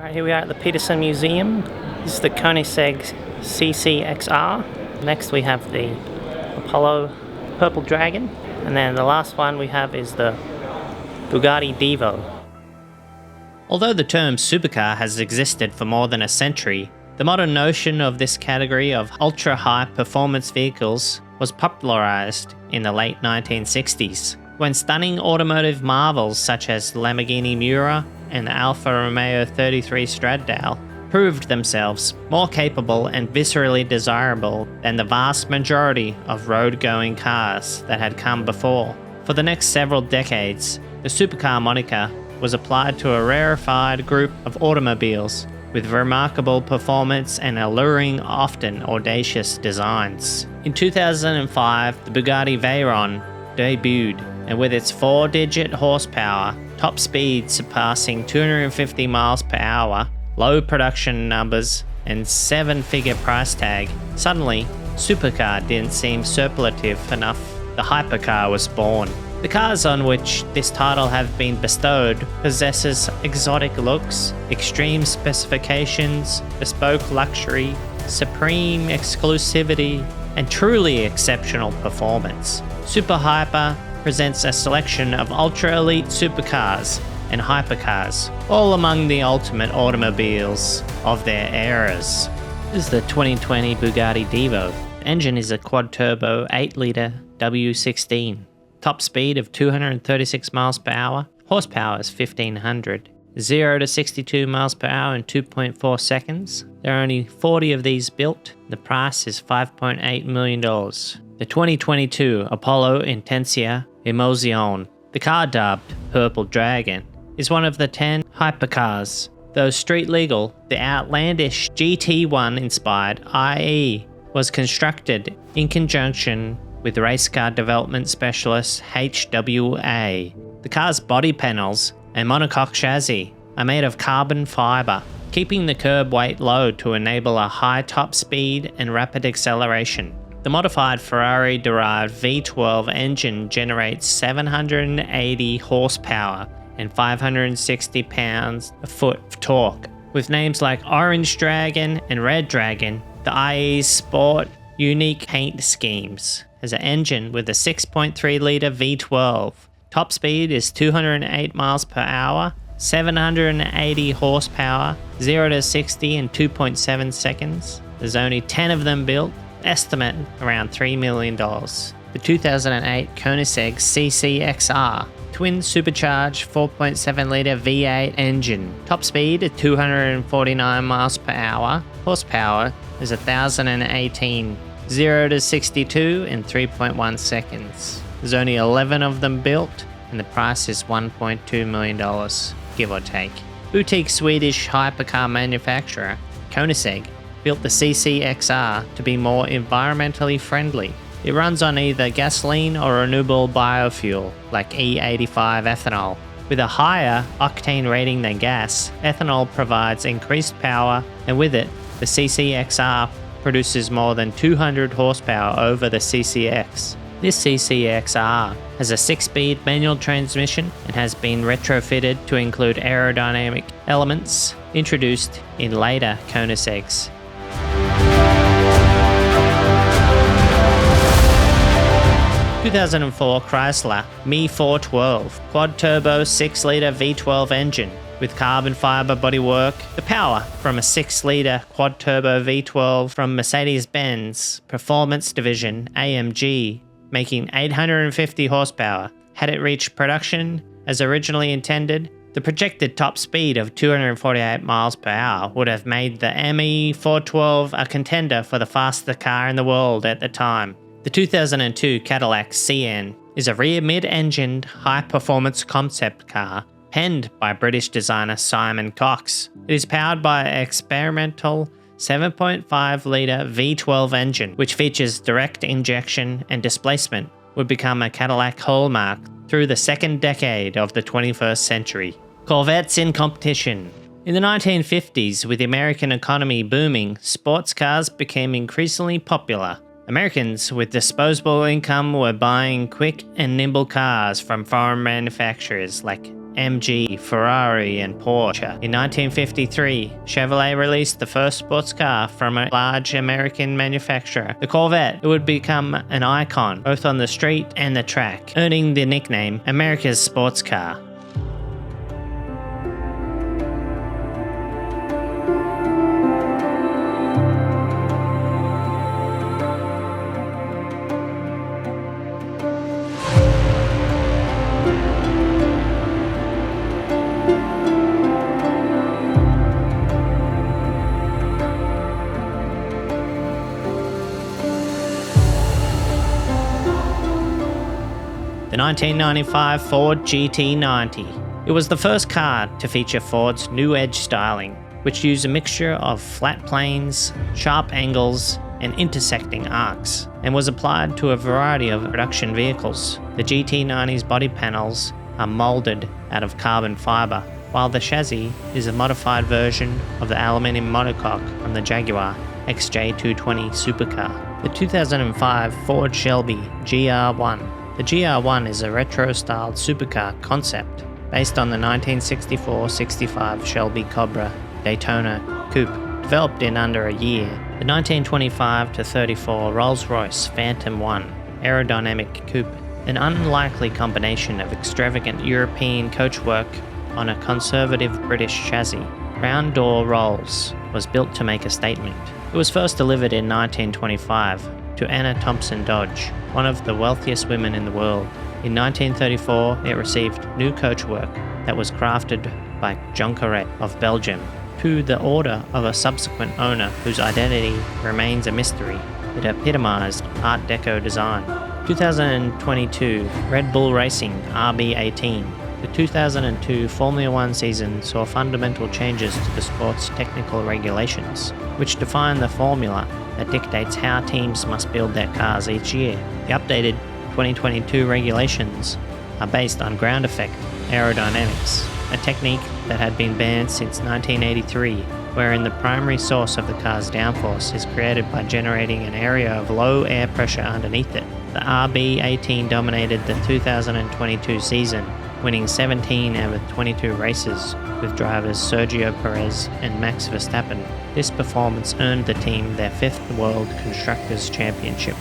Alright, here we are at the Petersen Museum. This is the Koenigsegg CCXR. Next we have the Apollo Purple Dragon. And then the last one we have is the Bugatti Divo. Although the term supercar has existed for more than a century, the modern notion of this category of ultra-high performance vehicles was popularized in the late 1960s, when stunning automotive marvels such as Lamborghini Miura and the Alfa Romeo 33 Stradale proved themselves more capable and viscerally desirable than the vast majority of road-going cars that had come before. For the next several decades, the supercar moniker was applied to a rarefied group of automobiles with remarkable performance and alluring, often audacious designs. In 2005, the Bugatti Veyron debuted, and with its 4-digit horsepower, top speed surpassing 250 miles per hour, low production numbers, and 7-figure price tag, suddenly, supercar didn't seem superlative enough. The hypercar was born. The cars on which this title have been bestowed possesses exotic looks, extreme specifications, bespoke luxury, supreme exclusivity, and truly exceptional performance. Super Hyper presents a selection of ultra-elite supercars and hypercars, all among the ultimate automobiles of their eras. This is the 2020 Bugatti Divo. The engine is a quad-turbo 8-litre W16. Top speed of 236 miles per hour, horsepower is 1500. 0 to 62 miles per hour in 2.4 seconds. There are only 40 of these built. The price is $5.8 million. The 2022 Apollo Intensa Emozione, the car dubbed Purple Dragon, is one of the 10 hypercars. Though street legal, the outlandish GT1 inspired IE was constructed in conjunction with race car development specialist HWA. The car's body panels and monocoque chassis are made of carbon fiber, keeping the curb weight low to enable a high top speed and rapid acceleration. The modified Ferrari-derived V12 engine generates 780 horsepower and 560 pounds-foot of torque. With names like Orange Dragon and Red Dragon, the IE's sport unique paint schemes has an engine with a 6.3-litre V12. Top speed is 208 miles per hour, 780 horsepower, 0 to 60 in 2.7 seconds. There's only 10 of them built, estimate around $3 million. The 2008 Koenigsegg CCXR, twin supercharged 4.7-litre V8 engine. Top speed at 249 miles per hour, horsepower is 1,018. 0 to 62 in 3.1 seconds. There's only 11 of them built, and the price is $1.2 million, give or take. Boutique Swedish hypercar manufacturer Koenigsegg built the CCXR to be more environmentally friendly. It runs on either gasoline or renewable biofuel, like E85 ethanol. With a higher octane rating than gas, ethanol provides increased power, and with it, the CCXR produces more than 200 horsepower over the CCX. This CCXR has a 6-speed manual transmission and has been retrofitted to include aerodynamic elements introduced in later Koenigseggs. The 2004 Chrysler ME 412 quad-turbo 6-litre V12 engine with carbon fiber bodywork. The power from a 6-litre quad-turbo V12 from Mercedes-Benz Performance Division AMG, making 850 horsepower. Had it reached production as originally intended, the projected top speed of 248 miles per hour would have made the ME 412 a contender for the fastest car in the world at the time. The 2002 Cadillac Cien is a rear mid-engined, high-performance concept car penned by British designer Simon Cox. It is powered by an experimental 7.5-litre V12 engine, which features direct injection and displacement, would become a Cadillac hallmark through the second decade of the 21st century. Corvettes in competition. In the 1950s, with the American economy booming, sports cars became increasingly popular. Americans with disposable income were buying quick and nimble cars from foreign manufacturers like MG, Ferrari, and Porsche. In 1953, Chevrolet released the first sports car from a large American manufacturer, the Corvette. It would become an icon both on the street and the track, earning the nickname America's sports car. The 1995 Ford GT90. It was the first car to feature Ford's new edge styling, which used a mixture of flat planes, sharp angles, and intersecting arcs, and was applied to a variety of production vehicles. The GT90's body panels are molded out of carbon fiber, while the chassis is a modified version of the aluminium monocoque from the Jaguar XJ220 supercar. The 2005 Ford Shelby GR1. The GR1 is a retro-styled supercar concept based on the 1964-65 Shelby Cobra Daytona coupe, developed in under a year. The 1925-34 Rolls-Royce Phantom 1 aerodynamic coupe, an unlikely combination of extravagant European coachwork on a conservative British chassis. Round door Rolls was built to make a statement. It was first delivered in 1925 to Anna Thompson Dodge, one of the wealthiest women in the world. In 1934, it received new coachwork that was crafted by Jonqueret of Belgium, to the order of a subsequent owner whose identity remains a mystery. It epitomized Art Deco design. 2022 Red Bull Racing RB18. The 2002 Formula One season saw fundamental changes to the sport's technical regulations, which define the formula that dictates how teams must build their cars each year. The updated 2022 regulations are based on ground effect aerodynamics, a technique that had been banned since 1983, wherein the primary source of the car's downforce is created by generating an area of low air pressure underneath it. The RB18 dominated the 2022 season, winning 17 out of 22 races with drivers Sergio Perez and Max Verstappen. This performance earned the team their 5th World Constructors' Championship.